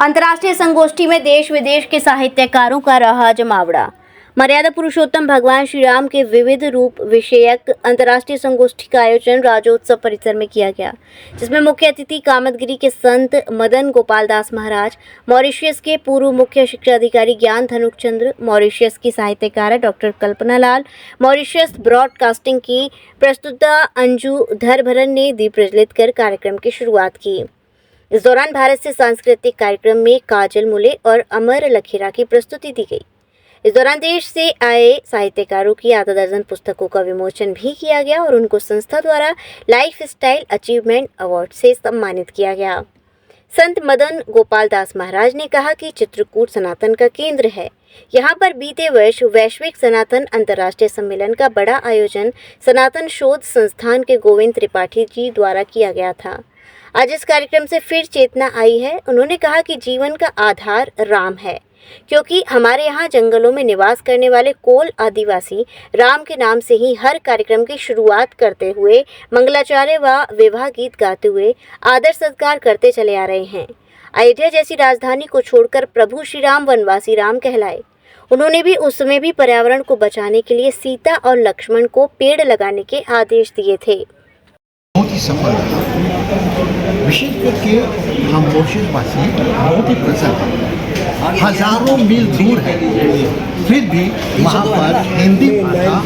अंतर्राष्ट्रीय संगोष्ठी में देश विदेश के साहित्यकारों का रहा जमावड़ा। मर्यादा पुरुषोत्तम भगवान श्री राम के विविध रूप विषयक अंतर्राष्ट्रीय संगोष्ठी का आयोजन राज्योत्सव परिसर में किया गया, जिसमें मुख्य अतिथि कामतगिरी के संत मदन गोपाल दास महाराज, मॉरिशस के पूर्व मुख्य शिक्षा अधिकारी ज्ञान धनुक चंद्र, मॉरिशस की साहित्यकार डॉक्टर कल्पना लाल, मॉरिशस ब्रॉडकास्टिंग की प्रस्तुता अंजू धरभरन ने दीप प्रज्वलित कर कार्यक्रम की शुरुआत की। इस दौरान भारत से सांस्कृतिक कार्यक्रम में काजल मुले और अमर लखेरा की प्रस्तुति दी गई। इस दौरान देश से आए साहित्यकारों की आधा दर्जन पुस्तकों का विमोचन भी किया गया और उनको संस्था द्वारा लाइफ स्टाइल अचीवमेंट अवार्ड से सम्मानित किया गया। संत मदन गोपाल दास महाराज ने कहा कि चित्रकूट सनातन का केंद्र है। यहाँ पर बीते वर्ष वैश्विक सनातन अंतर्राष्ट्रीय सम्मेलन का बड़ा आयोजन सनातन शोध संस्थान के गोविंद त्रिपाठी जी द्वारा किया गया था। आज इस कार्यक्रम से फिर चेतना आई है। उन्होंने कहा कि जीवन का आधार राम है, क्योंकि हमारे यहाँ जंगलों में निवास करने वाले कोल आदिवासी राम के नाम से ही हर कार्यक्रम की शुरुआत करते हुए मंगलाचार्य व विवाह गीत गाते हुए आदर सत्कार करते चले आ रहे हैं। अयोध्या जैसी राजधानी को छोड़कर प्रभु श्री राम वनवासी राम कहलाए। उन्होंने भी उस समय भी पर्यावरण को बचाने के लिए सीता और लक्ष्मण को पेड़ लगाने के आदेश दिए थे। बहुत ही सफल रहा, विशेष करके हम मॉरिशसवासी बहुत ही प्रसन्न हैं। हजारों मील दूर है, फिर भी वहाँ पर हिंदी भाषा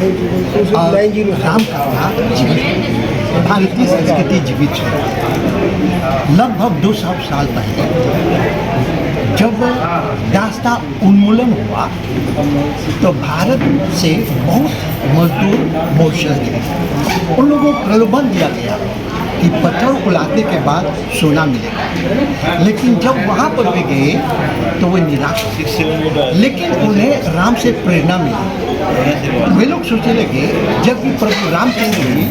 और राम कथा जीवित है, भारतीय संस्कृति जीवित है। लगभग 200 साल पहले जब दास्ता उन्मूलन हुआ तो भारत से बहुत मजदूर मॉरिशस गए। उन लोगों को प्रलोभन दिया गया कि पत्थर उलाने के बाद सोना मिलेगा, लेकिन जब वहाँ पर वे गए तो वे निराश थे। लेकिन उन्हें राम से प्रेरणा मिली। वे लोग सोचने लगे, जब भी प्रभु रामचंद्र जी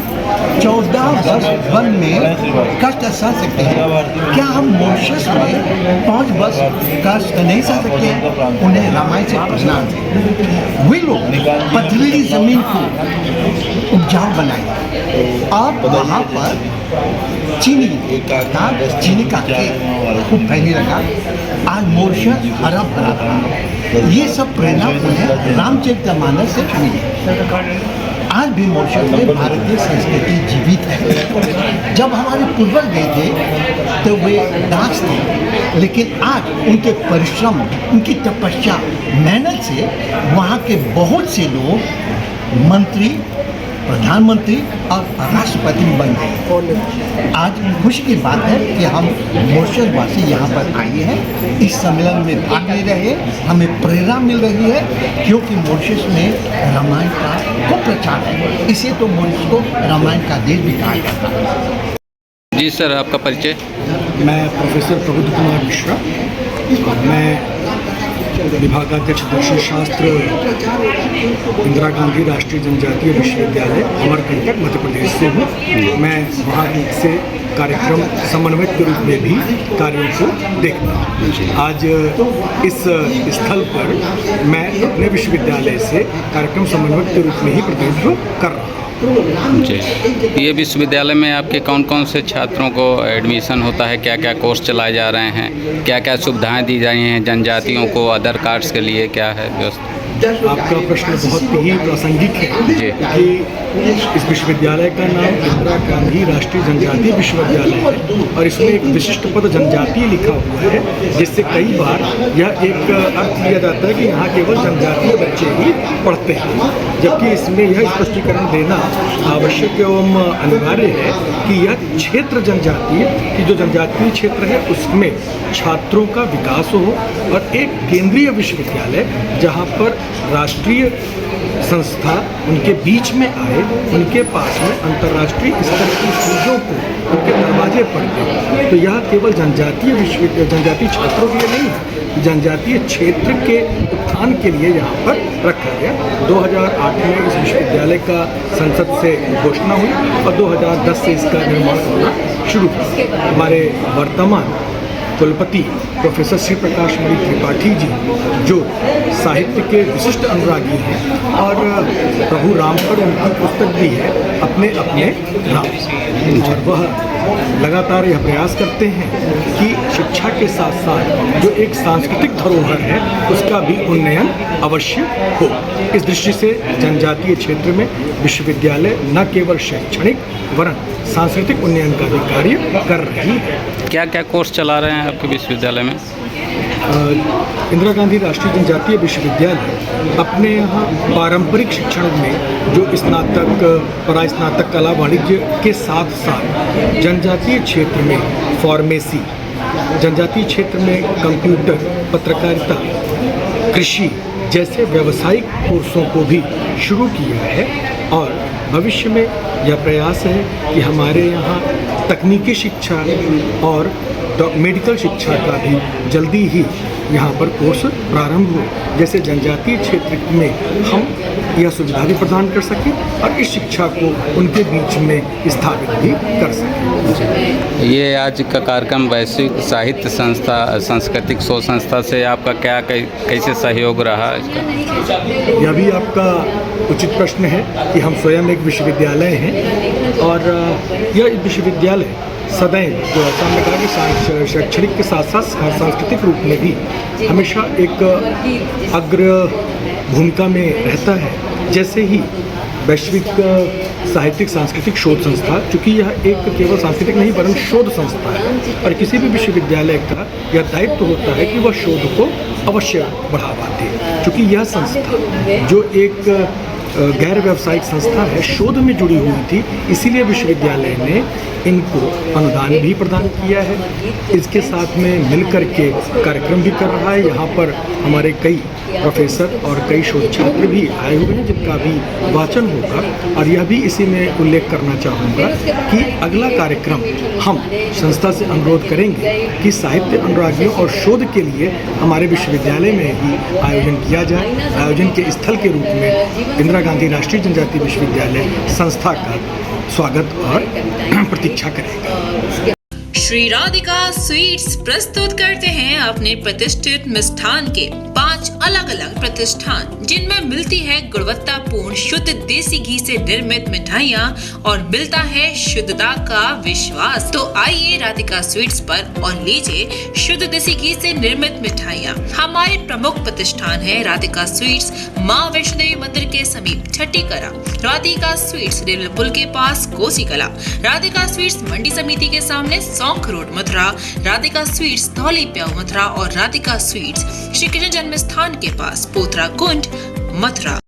14 वर्ष वन में कष्ट सह सकते हैं, क्या हम मॉरिशस में 5 वर्ष कष्ट नहीं सह सकते हैं? उन्हें रामायण से प्रेरणा मिली। वे लोग पथरीली जमीन को उपजाऊ बनाए और वहाँ पर चीनी का खेत खूब फैलने लगा। आज मॉरिशस हरा भरा था। ये सब प्रेरणा उन्हें रामचरितमानस से मिली। आज भी मॉरिशस में भारतीय संस्कृति जीवित है। जब हमारे पूर्वज गए थे तो वे दास थे, लेकिन आज उनके परिश्रम, उनकी तपस्या, मेहनत से वहाँ के बहुत से लोग मंत्री, प्रधानमंत्री और राष्ट्रपति बन गए। आज खुशी की बात है कि हम मॉरिशसवासी यहाँ पर आए हैं, इस सम्मेलन में भाग ले रहे हैं। हमें प्रेरणा मिल रही है, क्योंकि मॉरिशस में रामायण का खूब प्रचार है। इसे तो मॉरिशस को रामायण का देश भी कहा जाता है। जी सर, आपका परिचय? मैं प्रोफेसर प्रबुद्ध कुमार मिश्रा, मैं विभागाध्यक्ष दर्शन शास्त्र इंदिरा गांधी राष्ट्रीय जनजातीय विश्वविद्यालय अमरकंटक मध्य प्रदेश से हूँ। मैं वहाँ से कार्यक्रम समन्वयक के रूप में भी कार्यों को देखता हूँ। आज इस स्थल पर मैं अपने विश्वविद्यालय से कार्यक्रम समन्वयक के रूप में ही प्रतिनिधित्व कर रहा हूँ। जी, ये विश्वविद्यालय में आपके कौन कौन से छात्रों को एडमिशन होता है, क्या क्या कोर्स चलाए जा रहे हैं, क्या क्या सुविधाएं दी जा रही हैं जनजातियों को, अदर कार्ड्स के लिए क्या है व्यवस्था? आपका प्रश्न बहुत ही प्रासंगिक है कि इस विश्वविद्यालय का नाम इंदिरा गांधी राष्ट्रीय जनजातीय विश्वविद्यालय है और इसमें एक विशिष्ट पद जनजातीय लिखा हुआ है, जिससे कई बार यह एक अर्थ लिया जाता है कि यहाँ केवल जनजातीय बच्चे ही पढ़ते हैं, जबकि इसमें यह स्पष्टीकरण देना आवश्यक एवं अनिवार्य है कि यह क्षेत्र जनजातीय की जो जनजातीय क्षेत्र है उसमें छात्रों का विकास हो और एक केंद्रीय विश्वविद्यालय जहाँ पर राष्ट्रीय संस्था उनके बीच में आए, उनके पास में अंतर्राष्ट्रीय स्तर की चीज़ों को उनके दरवाजे पर दे। तो यह केवल जनजातीय छात्रों के लिए नहीं है, जनजातीय क्षेत्र के उत्थान के लिए यहाँ पर रखा गया। 2008 में इस विश्वविद्यालय का संसद से घोषणा हुई और 2010 से इसका निर्माण होना शुरू हुआ। हमारे वर्तमान कुलपति प्रोफेसर श्री प्रकाश मणि त्रिपाठी जी, जो साहित्य के विशिष्ट अनुरागी हैं और प्रभु राम पर उनकी पुस्तक भी है अपने अपने राम, और वह लगातार यह प्रयास करते हैं कि शिक्षा के साथ साथ जो एक सांस्कृतिक धरोहर है उसका भी उन्नयन अवश्य हो। इस दृष्टि से जनजातीय क्षेत्र में विश्वविद्यालय न केवल शैक्षणिक वरन सांस्कृतिक उन्नयन का भी कार्य कर रही है। क्या क्या कोर्स चला रहे हैं आपके विश्वविद्यालय में? इंदिरा गांधी राष्ट्रीय जनजातीय विश्वविद्यालय अपने यहाँ पारंपरिक शिक्षण में जो स्नातक परास्नातक कला वाणिज्य के साथ साथ जनजातीय क्षेत्र में फार्मेसी, जनजातीय क्षेत्र में कंप्यूटर, पत्रकारिता, कृषि जैसे व्यावसायिक कोर्सों को भी शुरू किया है और भविष्य में यह प्रयास है कि हमारे यहाँ तकनीकी शिक्षा और मेडिकल शिक्षा का भी जल्दी ही यहाँ पर कोर्स प्रारंभ हो, जैसे जनजातीय क्षेत्र में हम यह सुविधा भी प्रदान कर सकें और इस शिक्षा को उनके बीच में स्थापित भी कर सकें। ये आज का कार्यक्रम वैश्विक साहित्य संस्था सांस्कृतिक शोध संस्था से आपका क्या कैसे सहयोग रहा इसका? यह भी आपका उचित प्रश्न है कि हम स्वयं एक विश्वविद्यालय हैं और यह विश्वविद्यालय सदैव जो ऐसा हमने कहा कि शैक्षणिक के साथ साथ सांस्कृतिक रूप में भी हमेशा एक अग्र भूमिका में रहता है। जैसे ही वैश्विक साहित्यिक सांस्कृतिक शोध संस्था, चूँकि यह एक केवल सांस्कृतिक नहीं वरन शोध संस्था है और किसी भी विश्वविद्यालय का यह दायित्व होता है कि वह शोध को अवश्य बढ़ावा दे। चूँकि यह संस्था जो एक गैर व्यावसायिक संस्था है, शोध में जुड़ी हुई थी, इसीलिए विश्वविद्यालय ने इनको अनुदान भी प्रदान किया है। इसके साथ में मिलकर के कार्यक्रम भी कर रहा है। यहाँ पर हमारे कई प्रोफेसर और कई शोध छात्र भी आए हुए हैं जिनका भी वाचन होगा और यह भी इसी में उल्लेख करना चाहूँगा कि अगला कार्यक्रम हम संस्था से अनुरोध करेंगे कि साहित्य अनुरागियों और शोध के लिए हमारे विश्वविद्यालय में ही आयोजन किया जाए। आयोजन के स्थल के रूप में इंदिरा गांधी राष्ट्रीय जनजातीय विश्वविद्यालय संस्था का स्वागत और प्रतीक्षा करेगा। श्री राधिका स्वीट्स प्रस्तुत करते हैं अपने प्रतिष्ठित मिष्ठान के 5 अलग अलग प्रतिष्ठान, जिनमें मिलती है गुणवत्तापूर्ण शुद्ध देसी घी से निर्मित मिठाइयाँ और मिलता है शुद्धता का विश्वास। तो आइए राधिका स्वीट्स पर और लीजिए शुद्ध देसी घी से निर्मित मिठाइयाँ। हमारे प्रमुख प्रतिष्ठान है राधिका स्वीट्स, माँ वैष्णो देवी मंदिर के समीप छठी कला, राधिका स्वीट्स रेलवे पुल के पास कोसी कला, राधिका स्वीट्स मंडी समिति के सामने सौंख रोड मथुरा, राधिका स्वीट्स धौली प्याऊ मथुरा और राधिका स्वीट्स श्री कृष्ण जन्म स्थान के पास पोथरा कुंड मथुरा।